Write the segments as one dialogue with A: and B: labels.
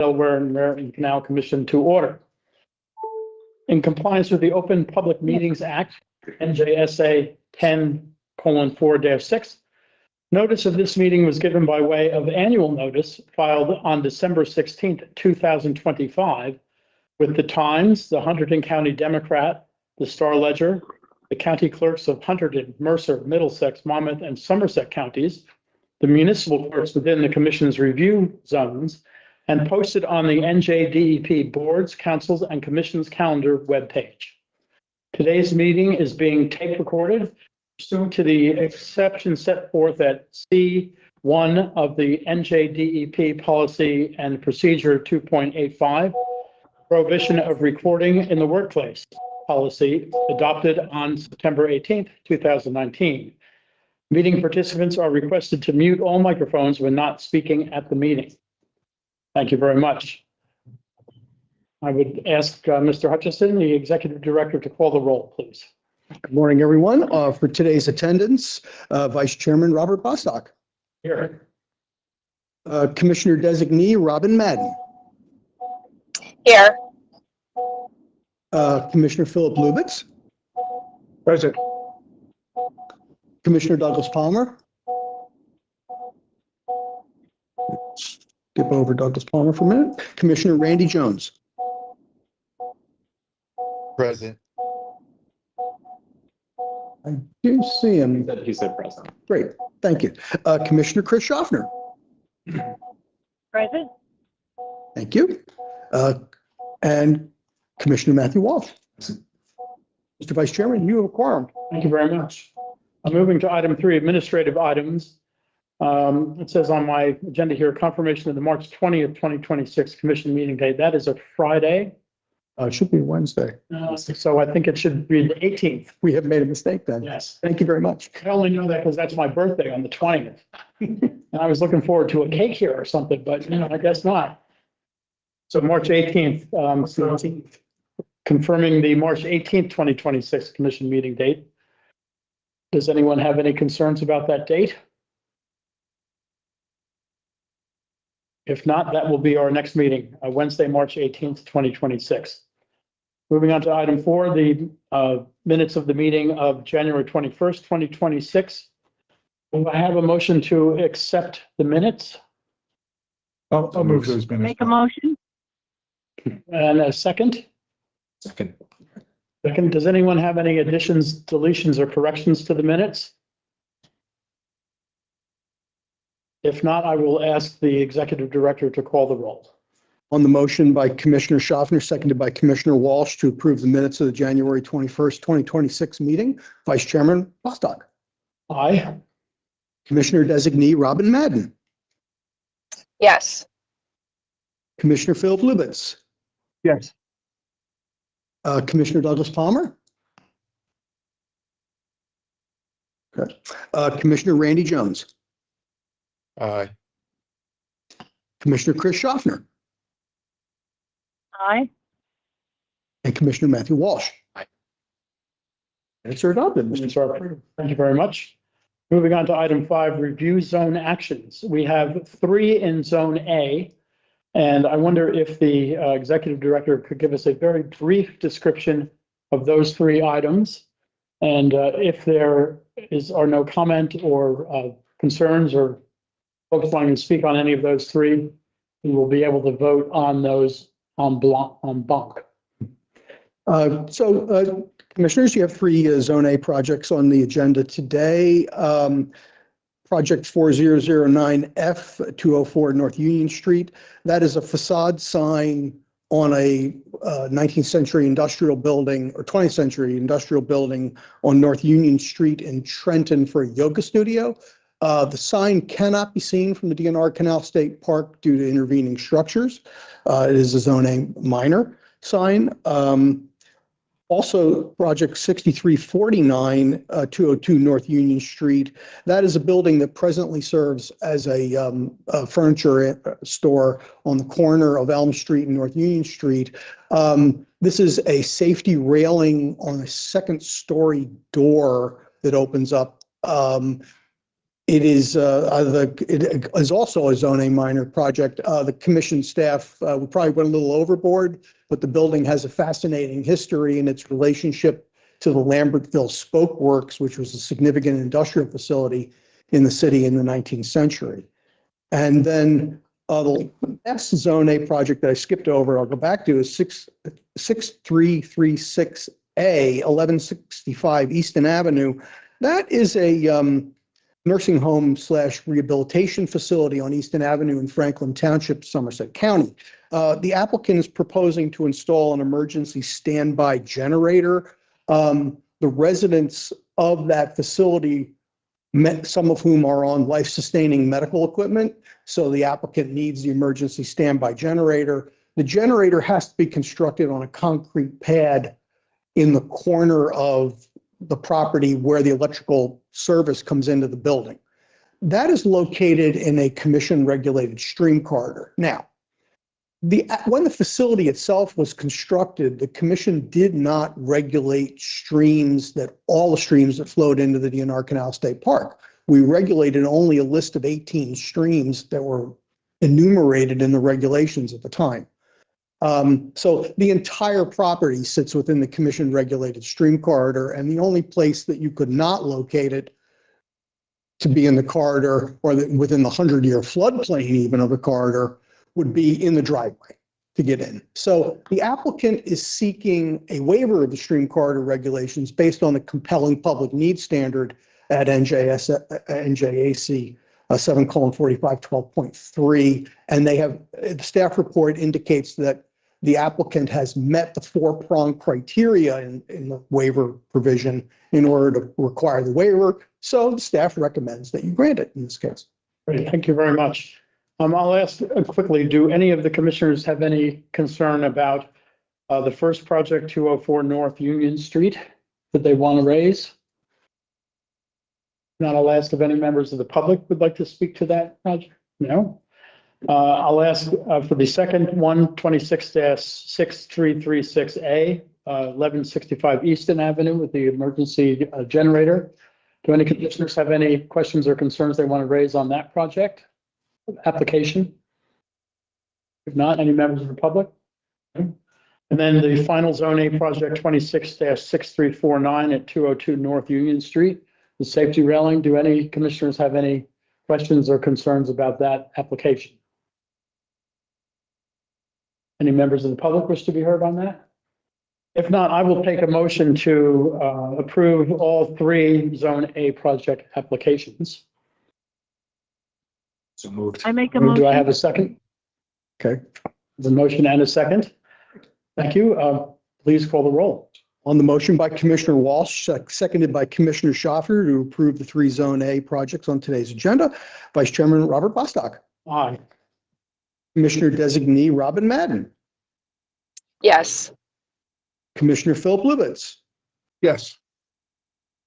A: Delaware and Maryland Canal Commission to order. In compliance with the Open Public Meetings Act, NJSA 10:4-6, notice of this meeting was given by way of annual notice filed on December 16th, 2025, with the Times, the Hunterdon County Democrat, the Star Ledger, the county clerks of Hunterdon, Mercer, Middlesex, Monmouth, and Somerset counties, the municipal clerks within the commission's review zones, and posted on the NJDEP boards, councils, and commission's calendar webpage. Today's meeting is being tape recorded pursuant to the exception set forth at C1 of the NJDEP Policy and Procedure 2.85, prohibition of recording in the workplace policy adopted on September 18th, 2019. Meeting participants are requested to mute all microphones when not speaking at the meeting. Thank you very much. I would ask Mr. Hutchison, the Executive Director, to call the roll, please.
B: Good morning, everyone. For today's attendance, Vice Chairman Robert Bostock.
A: Here.
B: Commissioner Designee Robin Madden.
C: Here.
B: Commissioner Philip Lubitz.
A: Present.
B: Commissioner Douglas Palmer. Skip over Douglas Palmer for a minute. Commissioner Randy Jones.
D: Present.
B: I do see him.
D: He said present.
B: Great, thank you. Commissioner Chris Schaffner.
C: Present.
B: Thank you. And Commissioner Matthew Walsh. Mr. Vice Chairman, you have a quorum.
A: Thank you very much. I'm moving to item 3, administrative items. It says on my agenda here, confirmation of the March 20th, 2026 commission meeting date. That is a Friday.
B: It should be Wednesday.
A: So I think it should be the 18th.
B: We have made a mistake then.
A: Yes.
B: Thank you very much.
A: I only know that because that's my birthday on the 20th. And I was looking forward to a cake here or something, but I guess not. So March 18th, confirming the March 18th, 2026 commission meeting date. Does anyone have any concerns about that date? If not, that will be our next meeting, Wednesday, March 18th, 2026. Moving on to item 4, the minutes of the meeting of January 21st, 2026. Will I have a motion to accept the minutes?
D: I'll move those minutes.
C: Make a motion.
A: And a second?
D: Second.
A: Second, does anyone have any additions, deletions, or corrections to the minutes? If not, I will ask the Executive Director to call the roll.
B: On the motion by Commissioner Schaffner, seconded by Commissioner Walsh to approve the minutes of the January 21st, 2026 meeting, Vice Chairman Bostock.
A: Aye.
B: Commissioner Designee Robin Madden.
C: Yes.
B: Commissioner Philip Lubitz.
A: Yes.
B: Commissioner Douglas Palmer. Okay. Commissioner Randy Jones.
D: Aye.
B: Commissioner Chris Schaffner.
C: Aye.
B: And Commissioner Matthew Walsh.
D: Aye.
B: Minutes are adopted.
A: Minutes are approved. Thank you very much. Moving on to item 5, review zone actions. We have 3 in zone A. And I wonder if the Executive Director could give us a very brief description of those 3 items. And if there are no comment or concerns or folks wanting to speak on any of those 3, we will be able to vote on those en banc.
B: Commissioners, you have 3 Zone A projects on the agenda today. Project 4009F 204 North Union Street. That is a facade sign on a 19th century industrial building or 20th century industrial building on North Union Street in Trenton for a yoga studio. The sign cannot be seen from the D&R Canal State Park due to intervening structures. It is a Zone A minor sign. Also, project 6349, 202 North Union Street. That is a building that presently serves as a furniture store on the corner of Elm Street and North Union Street. This is a safety railing on a second-story door that opens up It is it is also a Zone A minor project. The commission staff, we probably went a little overboard, but the building has a fascinating history in its relationship to the Lambertville Spoke Works, which was a significant industrial facility in the city in the 19th century. And then the next Zone A project that I skipped over, I'll go back to, is 6336A, 1165 Easton Avenue. That is a nursing home / rehabilitation facility on Easton Avenue in Franklin Township, Somerset County. The applicant is proposing to install an emergency standby generator. The residents of that facility, some of whom are on life-sustaining medical equipment, so the applicant needs the emergency standby generator. The generator has to be constructed on a concrete pad in the corner of the property where the electrical service comes into the building. That is located in a commission-regulated stream corridor. Now, when the facility itself was constructed, the commission did not regulate all the streams that flowed into the D&R Canal State Park. We regulated only a list of 18 streams that were enumerated in the regulations at the time. So the entire property sits within the commission regulated stream corridor, and the only place that you could not locate it to be in the corridor or within the 100-year floodplain even of the corridor would be in the driveway to get in. So the applicant is seeking a waiver of the stream corridor regulations based on the compelling public need standard at NJAC 7:4512.3, and the staff report indicates that the applicant has met the four-prong criteria in the waiver provision in order to require the waiver. So the staff recommends that you grant it in this case.
A: Great, thank you very much. I'll ask quickly, do any of the commissioners have any concern about the first project, 204 North Union Street, that they want to raise? Not, I'll ask if any members of the public would like to speak to that project. No? I'll ask for the second one, 26-6336A, 1165 Easton Avenue with the emergency generator. Do any commissioners have any questions or concerns they want to raise on that project application? If not, any members of the public? And then the final Zone A project, 26-6349 at 202 North Union Street, the safety railing. Do any commissioners have any questions or concerns about that application? Any members of the public wish to be heard on that? If not, I will take a motion to approve all three Zone A project applications.
D: So moved.
E: I make a motion.
A: Do I have a second?
B: Okay.
A: The motion and a second. Thank you. Please call the roll.
B: On the motion by Commissioner Walsh, seconded by Commissioner Schaffer to approve the three Zone A projects on today's agenda, Vice Chairman Robert Bostock.
A: Aye.
B: Commissioner Designee Robin Madden.
C: Yes.
B: Commissioner Philip Lubitz.
D: Yes.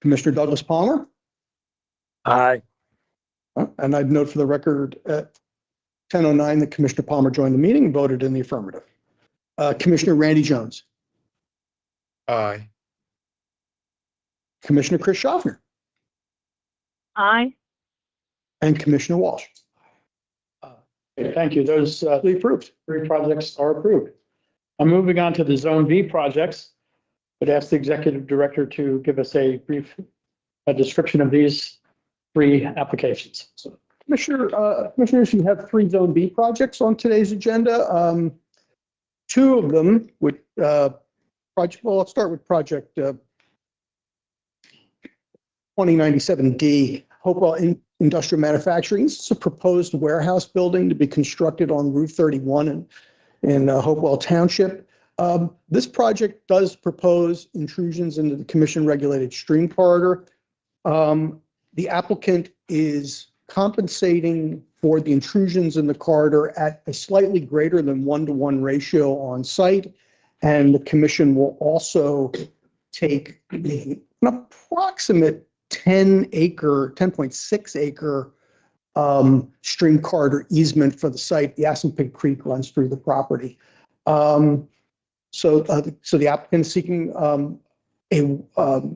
B: Commissioner Douglas Palmer.
F: Aye.
B: And I'd note for the record at 10:09 that Commissioner Palmer joined the meeting and voted in the affirmative. Commissioner Randy Jones.
D: Aye.
B: Commissioner Chris Schaffner.
E: Aye.
B: And Commissioner Walsh.
A: Thank you. Those
B: Approved.
A: three projects are approved. I'm moving on to the Zone B projects. Would ask the executive director to give us a brief description of these three applications.
B: Commissioners, you have three Zone B projects on today's agenda. Two of them would let's start with project 2097D, Hopewell Industrial Manufacturing. This is a proposed warehouse building to be constructed on Route 31 in Hopewell Township. This project does propose intrusions into the commission-regulated stream corridor. The applicant is compensating for the intrusions in the corridor at a slightly greater than 1-to-1 ratio on site, and the commission will also take an approximate 10.6 acre stream corridor easement for the site. The Assunpink Creek runs through the property. So the applicant is seeking a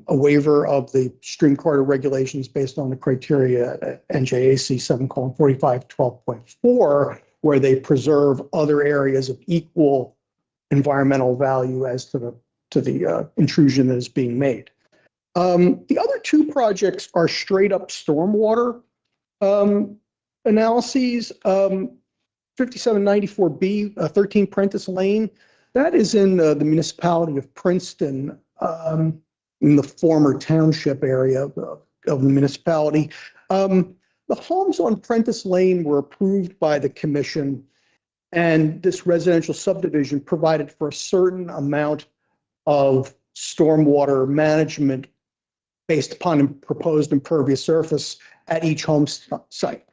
B: waiver of the stream corridor regulations based on the criteria NJAC 7:45-12.4, where they preserve other areas of equal environmental value as to the intrusion that is being made. The other two projects are straight up stormwater analyses. 5794B, 13 Prentice Lane, that is in the municipality of Princeton, in the former township area of the municipality. The homes on Prentice Lane were approved by the commission, and this residential subdivision provided for a certain amount of stormwater management based upon a proposed impervious surface at each home site.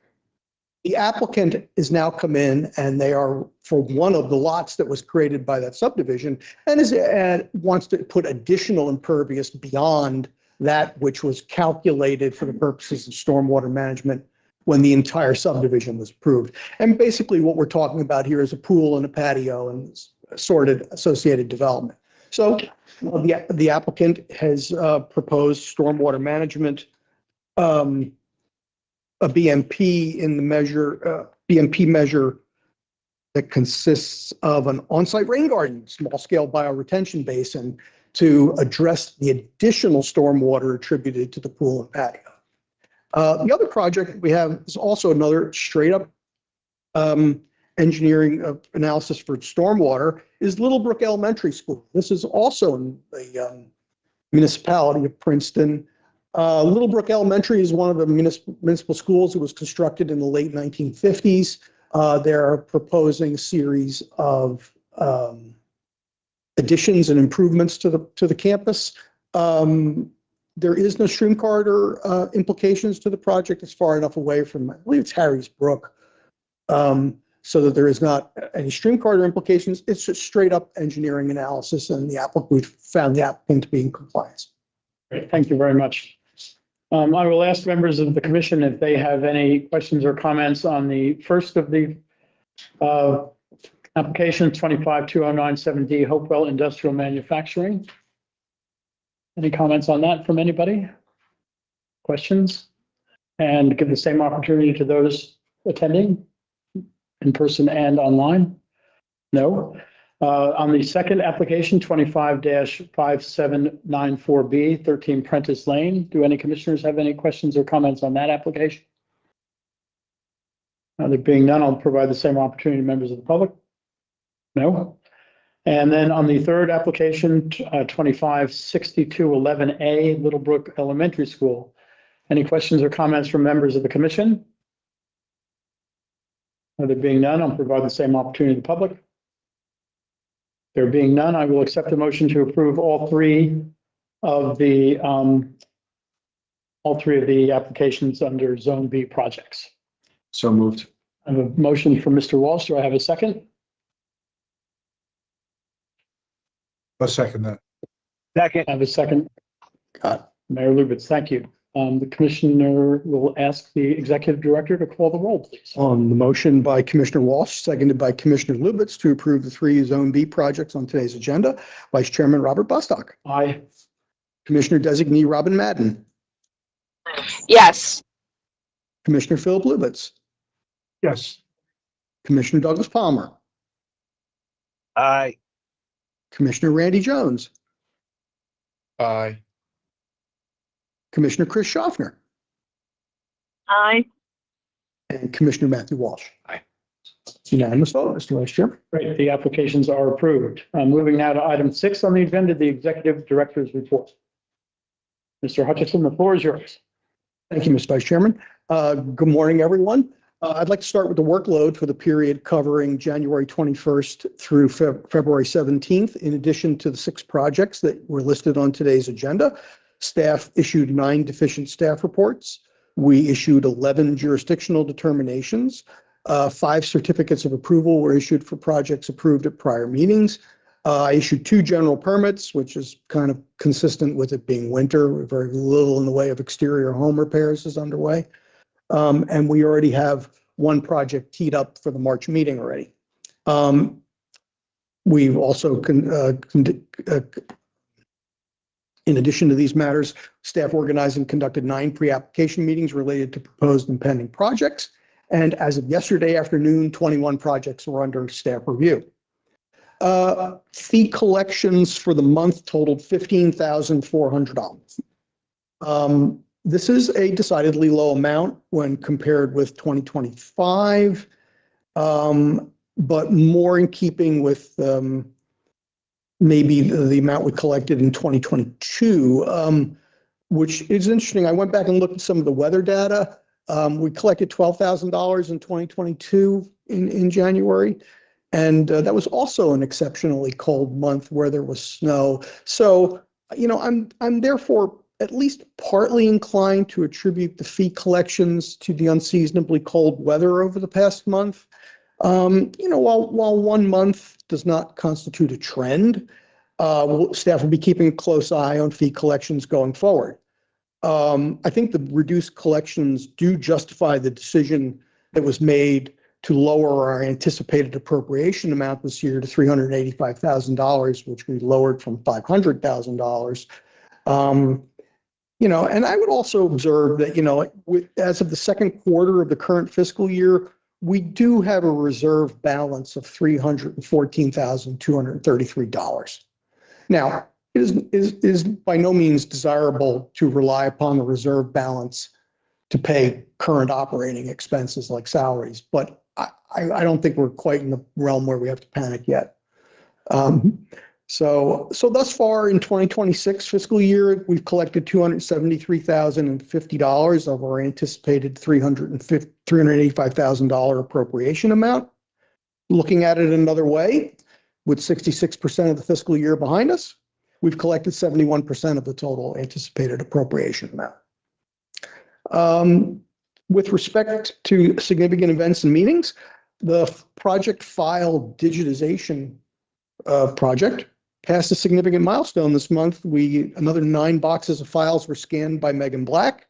B: The applicant is now come in, and they are for one of the lots that was created by that subdivision, and wants to put additional impervious beyond that which was calculated for the purposes of stormwater management when the entire subdivision was approved. And basically what we're talking about here is a pool and a patio and assorted associated development. So the applicant has proposed stormwater management, a BMP in the measure, BMP measure that consists of an on-site rain garden, small-scale bioretention basin to address the additional stormwater attributed to the pool and patio. The other project we have is also another straight-up engineering analysis for stormwater is Little Brook Elementary School. This is also in the municipality of Princeton. Little Brook Elementary is one of the municipal schools that was constructed in the late 1950s. They're proposing a series of additions and improvements to the campus. There is no stream corridor implications to the project. It's far enough away from, I believe it's Harry's Brook, so that there is not any stream corridor implications. It's just straight up engineering analysis, and we found the applicant to be in compliance.
A: Great, thank you very much. I will ask members of the commission if they have any questions or comments on the first of the application 252097D Hopewell Industrial Manufacturing. Any comments on that from anybody? Questions? And give the same opportunity to those attending in person and online? No. On the second application, 25-5794B, 13 Prentice Lane, do any commissioners have any questions or comments on that application? There being none, I'll provide the same opportunity to members of the public. No. And then on the third application, 256211A, Little Brook Elementary School, any questions or comments from members of the commission? There being none, I'll provide the same opportunity to the public. There being none, I will accept a motion to approve all three of the applications under Zone B projects.
D: So moved.
A: I have a motion from Mr. Walsh. Do I have a second?
D: I'll second that.
F: Second.
A: I have a second. Mayor Lubitz, thank you. The commissioner will ask the executive director to call the roll, please.
B: On the motion by Commissioner Walsh, seconded by Commissioner Lubitz to approve the three Zone B projects on today's agenda, Vice Chairman Robert Bostock,
A: Aye.
B: Commissioner Designee Robin Madden,
C: Yes.
B: Commissioner Philip Lubitz,
D: Yes.
B: Commissioner Douglas Palmer,
F: Aye.
B: Commissioner Randy Jones,
D: Aye.
B: Commissioner Chris Schaffner,
E: Aye.
B: and Commissioner Matthew Walsh.
D: Aye.
B: It's unanimous vote, Mr. Vice Chairman.
A: Great. The applications are approved. Moving now to item 6 on the agenda, the executive director's report. Mr. Hutchison, the floor is yours.
B: Thank you, Mr. Vice Chairman. Good morning, everyone. I'd like to start with the workload for the period covering January 21st through February 17th. In addition to the 6 projects that were listed on today's agenda, staff issued 9 deficient staff reports. We issued 11 jurisdictional determinations. 5 certificates of approval were issued for projects approved at prior meetings. I issued 2 general permits, which is kind of consistent with it being winter. Very little in the way of exterior home repairs is underway. And we already have 1 project teed up for the March meeting already. We've also In addition to these matters, staff organized and conducted 9 pre-application meetings related to proposed and pending projects. And as of yesterday afternoon, 21 projects were under staff review. Fee collections for the month totaled $15,400. This is a decidedly low amount when compared with 2025, but more in keeping with maybe the amount we collected in 2022, which is interesting. I went back and looked at some of the weather data. We collected $12,000 in 2022 in January. And that was also an exceptionally cold month where there was snow. So, I'm therefore at least partly inclined to attribute the fee collections to the unseasonably cold weather over the past month. While 1 month does not constitute a trend, staff will be keeping a close eye on fee collections going forward. I think the reduced collections do justify the decision that was made to lower our anticipated appropriation amount this year to $385,000, which we lowered from $500,000. And I would also observe that, as of the second quarter of the current fiscal year, we do have a reserve balance of $314,233. Now, it is by no means desirable to rely upon the reserve balance to pay current operating expenses like salaries, but I don't think we're quite in the realm where we have to panic yet. So thus far in 2026 fiscal year, we've collected $273,050 of our anticipated $385,000 appropriation amount. Looking at it another way, with 66% of the fiscal year behind us, we've collected 71% of the total anticipated appropriation amount. With respect to significant events and meetings, the project file digitization project passed a significant milestone this month. Another 9 boxes of files were scanned by Megan Black.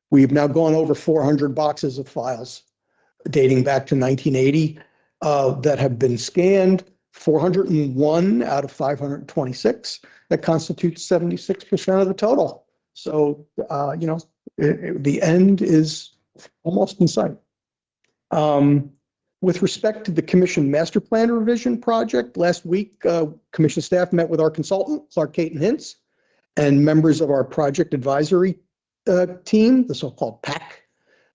B: We've now gone over 400 boxes of files dating back to 1980 that have been scanned, 401 out of 526. That constitutes 76% of the total. So, the end is almost in sight. With respect to the Commission Master Plan Revision Project, last week, Commission staff met with our consultant, Clark Caton Hintz, and members of our project advisory team, the so-called PAC,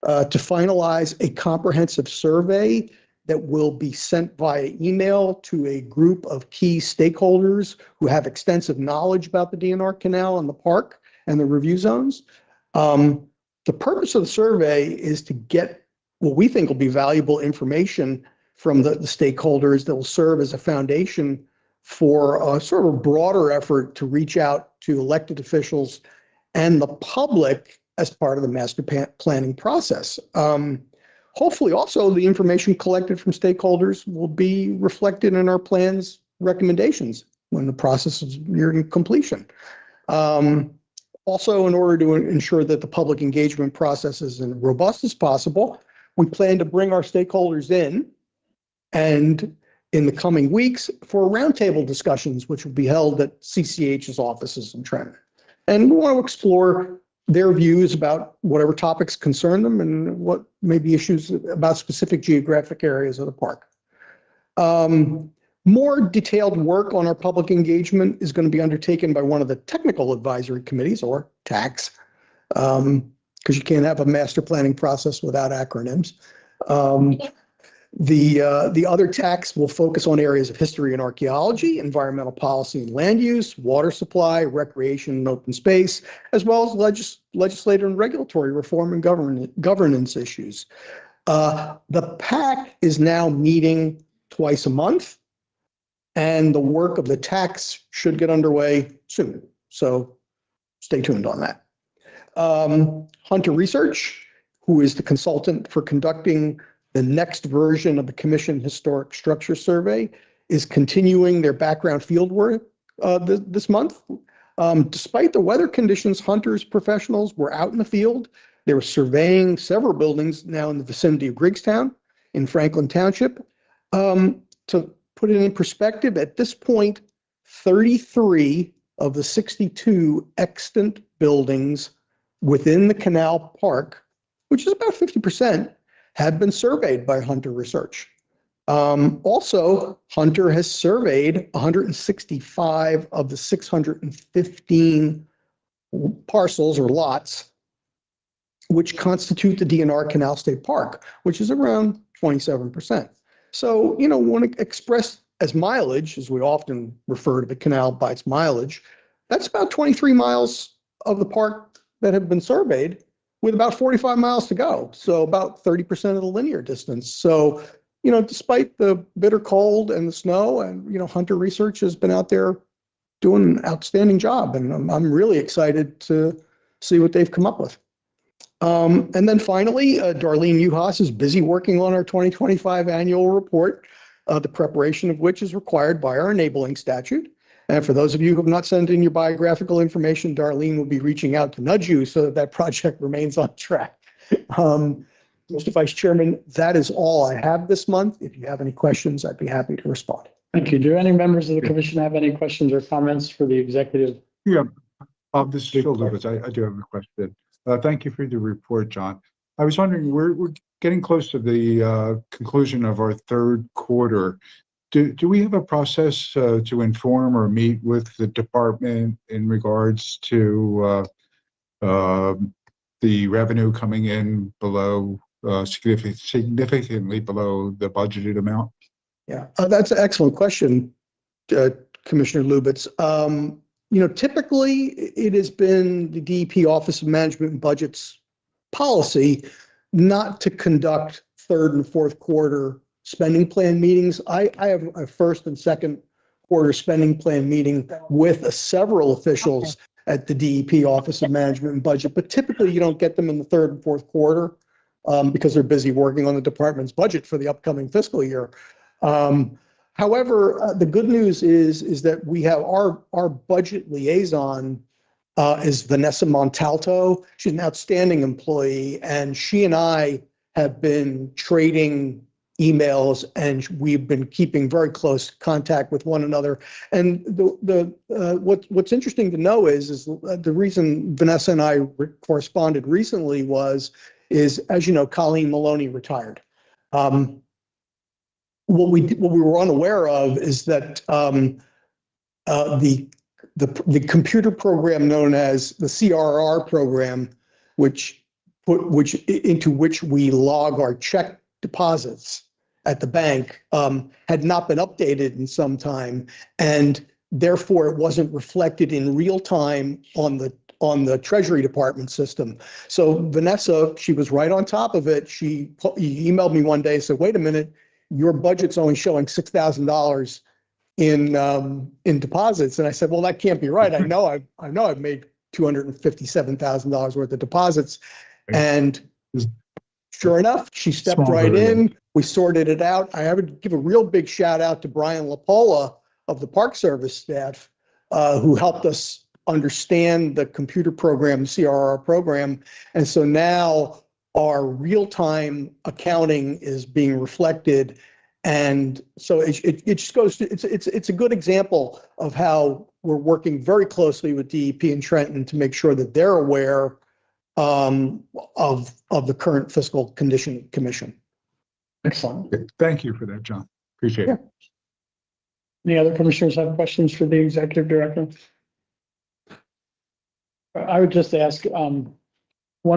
B: to finalize a comprehensive survey that will be sent via email to a group of key stakeholders who have extensive knowledge about the D&R Canal and the park and the review zones. The purpose of the survey is to get what we think will be valuable information from the stakeholders that will serve as a foundation for a sort of a broader effort to reach out to elected officials and the public as part of the master planning process. Hopefully also the information collected from stakeholders will be reflected in our plan's recommendations when the process is nearing completion. Also, in order to ensure that the public engagement process is as robust as possible, we plan to bring our stakeholders in and in the coming weeks for roundtable discussions, which will be held at CCH's offices in Trenton. And we want to explore their views about whatever topics concern them and what may be issues about specific geographic areas of the park. More detailed work on our public engagement is going to be undertaken by one of the technical advisory committees, or TACs, because you can't have a master planning process without acronyms. The other TACs will focus on areas of history and archaeology, environmental policy and land use, water supply, recreation and open space, as well as legislative and regulatory reform and governance issues. The PAC is now meeting twice a month, and the work of the TACs should get underway soon. So stay tuned on that. Hunter Research, who is the consultant for conducting the next version of the Commission Historic Structure Survey, is continuing their background field work this month. Despite the weather conditions, Hunter's professionals were out in the field. They were surveying several buildings now in the vicinity of Griggstown in Franklin Township. To put it in perspective, at this point, 33 of the 62 extant buildings within the canal park, which is about 50%, have been surveyed by Hunter Research. Also, Hunter has surveyed 165 of the 615 parcels or lots which constitute the D&R Canal State Park, which is around 27%. So, when expressed as mileage, as we often refer to the canal by its mileage, that's about 23 miles of the park that have been surveyed with about 45 miles to go. So about 30% of the linear distance. So, despite the bitter cold and the snow and, Hunter Research has been out there doing an outstanding job. And I'm really excited to see what they've come up with. And then finally, Darlene Uhas is busy working on our 2025 annual report, the preparation of which is required by our enabling statute. And for those of you who have not sent in your biographical information, Darlene will be reaching out to nudge you so that project remains on track. Mr. Vice Chairman, that is all I have this month. If you have any questions, I'd be happy to respond.
A: Thank you. Do any members of the commission have any questions or comments for the executive?
D: Yeah, this is Phil Lewis. I do have a question. Thank you for the report, John. I was wondering, we're getting close to the conclusion of our third quarter. Do we have a process to inform or meet with the department in regards to the revenue coming in below significantly below the budgeted amount?
B: Yeah, that's an excellent question, Commissioner Lubitz. Typically it has been the DEP Office of Management and Budget's policy not to conduct third and fourth quarter spending plan meetings. I have a first and second quarter spending plan meeting with several officials at the DEP Office of Management and Budget, but typically you don't get them in the third and fourth quarter because they're busy working on the department's budget for the upcoming fiscal year. However, the good news is that we have our budget liaison is Vanessa Montalto. She's an outstanding employee, and she and I have been trading emails, and we've been keeping very close contact with one another. And what's interesting to know is the reason Vanessa and I corresponded recently is, as you know, Colleen Maloney retired. What we were unaware of is that the computer program known as the CRR program, into which we log our check deposits at the bank, had not been updated in some time, and therefore it wasn't reflected in real time on the Treasury Department system. So Vanessa, she was right on top of it. She emailed me one day and said, "Wait a minute, your budget's only showing $6,000 in deposits." And I said, "Well, that can't be right. I know I've made $257,000 worth of deposits." And sure enough, she stepped right in. We sorted it out. I would give a real big shout out to Brian LaPola of the Park Service staff, who helped us understand the computer program, the CRR program. And so now our real-time accounting is being reflected. And so it just goes to, it's a good example of how we're working very closely with DEP and Trenton to make sure that they're aware of the current fiscal condition commission.
A: Excellent.
D: Thank you for that, John. Appreciate it.
A: Any other commissioners have questions for the executive director? I would just ask one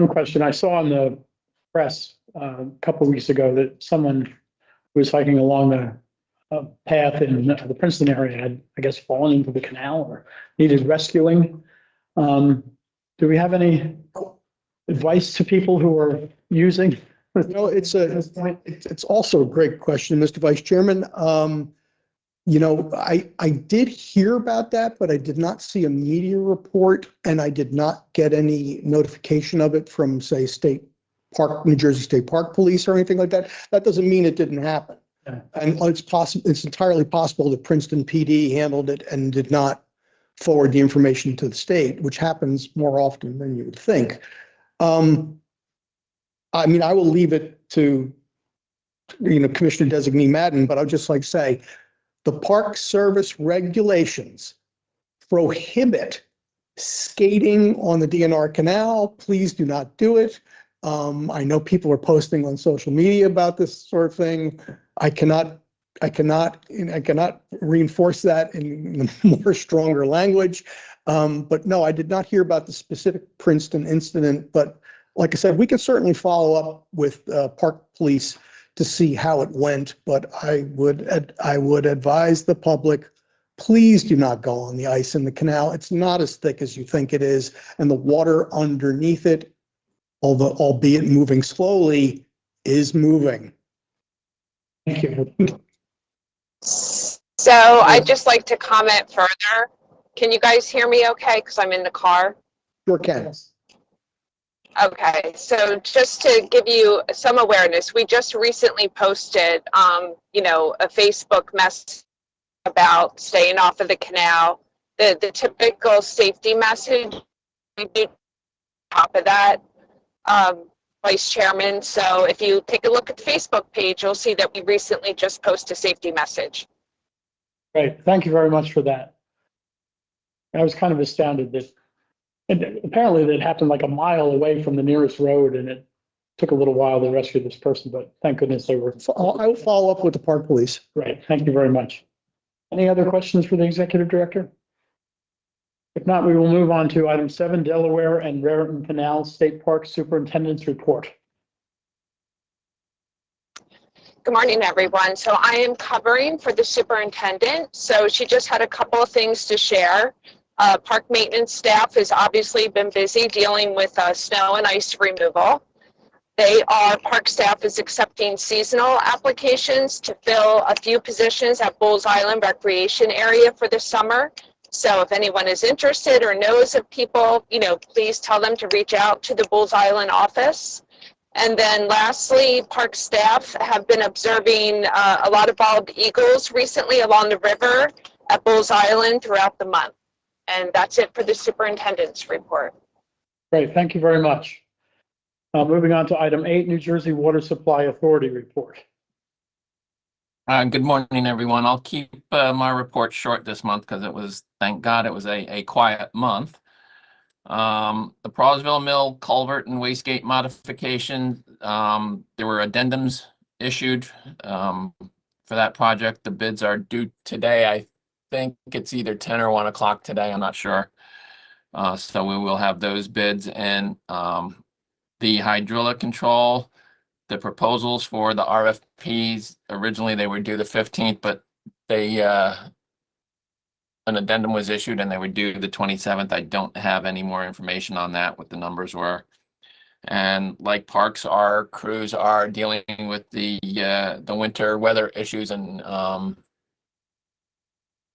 A: question. I saw in the press a couple of weeks ago that someone who was hiking along the path in the Princeton area had, I guess, fallen into the canal or needed rescuing. Do we have any advice to people who are using?
B: No, it's also a great question, Mr. Vice Chairman. I did hear about that, but I did not see a media report, and I did not get any notification of it from, say, New Jersey State Park Police or anything like that. That doesn't mean it didn't happen. Yeah. And it's entirely possible that Princeton PD handled it and did not forward the information to the state, which happens more often than you would think. I will leave it to, Commissioner Designee Madden, but I'd just like to say the Park Service regulations prohibit skating on the D&R Canal. Please do not do it. I know people are posting on social media about this sort of thing. I cannot reinforce that in more stronger language. But no, I did not hear about the specific Princeton incident, but like I said, we can certainly follow up with Park Police to see how it went, but I would advise the public, please do not go on the ice in the canal. It's not as thick as you think it is, and the water underneath it, although albeit moving slowly, is moving.
A: Thank you.
C: So I'd just like to comment further. Can you guys hear me okay? Because I'm in the car.
B: Sure can.
C: Okay, so just to give you some awareness, we just recently posted, a Facebook message about staying off of the canal. The typical safety message, we do top of that, Vice Chairman. So if you take a look at the Facebook page, you'll see that we recently just posted a safety message.
A: Great. Thank you very much for that. I was kind of astounded that, and apparently that happened like a mile away from the nearest road, and it took a little while to rescue this person, but thank goodness they were.
B: I will follow up with the Park Police.
A: Great. Thank you very much. Any other questions for the Executive Director? If not, we will move on to item 7, Delaware and Raritan Canal State Park Superintendent's Report.
C: Good morning, everyone. So I am covering for the superintendent. So she just had a couple of things to share. Park maintenance staff has obviously been busy dealing with snow and ice removal. Park staff is accepting seasonal applications to fill a few positions at Bulls Island Recreation Area for the summer. So if anyone is interested or knows of people, please tell them to reach out to the Bulls Island office. And then lastly, park staff have been observing a lot of bald eagles recently along the river at Bulls Island throughout the month. And that's it for the superintendent's report.
A: Great. Thank you very much. Moving on to item 8, New Jersey Water Supply Authority report.
G: Good morning, everyone. I'll keep my report short this month because thank God, it was a quiet month. The Prosville Mill culvert and wastegate modification, there were addendums issued for that project. The bids are due today. I think it's either 10 or 1 o'clock today. I'm not sure. So we will have those bids, and the hydraulic control. The proposals for the RFPs, originally they were due the 15th, but an addendum was issued and they were due the 27th. I don't have any more information on that, what the numbers were. And like parks, our crews are dealing with the winter weather issues and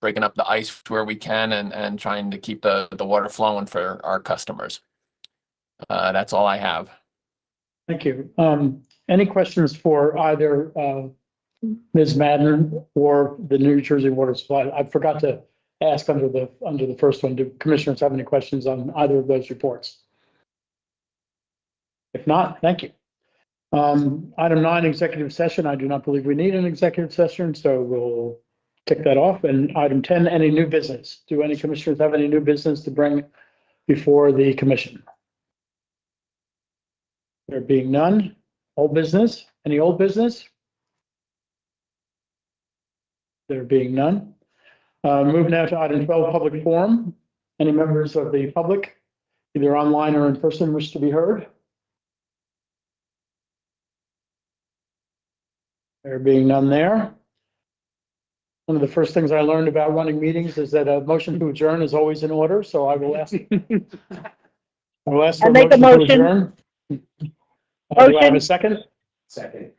G: breaking up the ice where we can and trying to keep the water flowing for our customers. That's all I have.
A: Thank you. Any questions for either Ms. Madden or the New Jersey Water Supply? I forgot to ask under the first one. Do commissioners have any questions on either of those reports? If not, thank you. Item 9, executive session. I do not believe we need an executive session, so we'll tick that off. And item 10, any new business? Do any commissioners have any new business to bring before the commission? There being none. Old business? Any old business? There being none. Move now to item 12, public forum. Any members of the public, either online or in person, wish to be heard? There being none there. One of the first things I learned about running meetings is that a motion to adjourn is always in order, so I will ask. I will ask for
E: I make a
A: to
E: motion.
A: adjourn. Do I have a second? Second.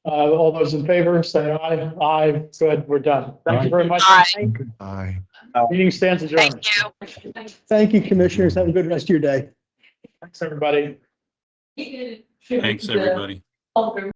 A: All those in favor, say aye. Aye. Good. We're done. Thank you very much.
C: Aye.
D: Aye.
A: Meeting stands adjourned.
C: Thank you.
B: Thank you, commissioners. Have a good rest of your day.
A: Thanks, everybody.
H: Thanks, everybody.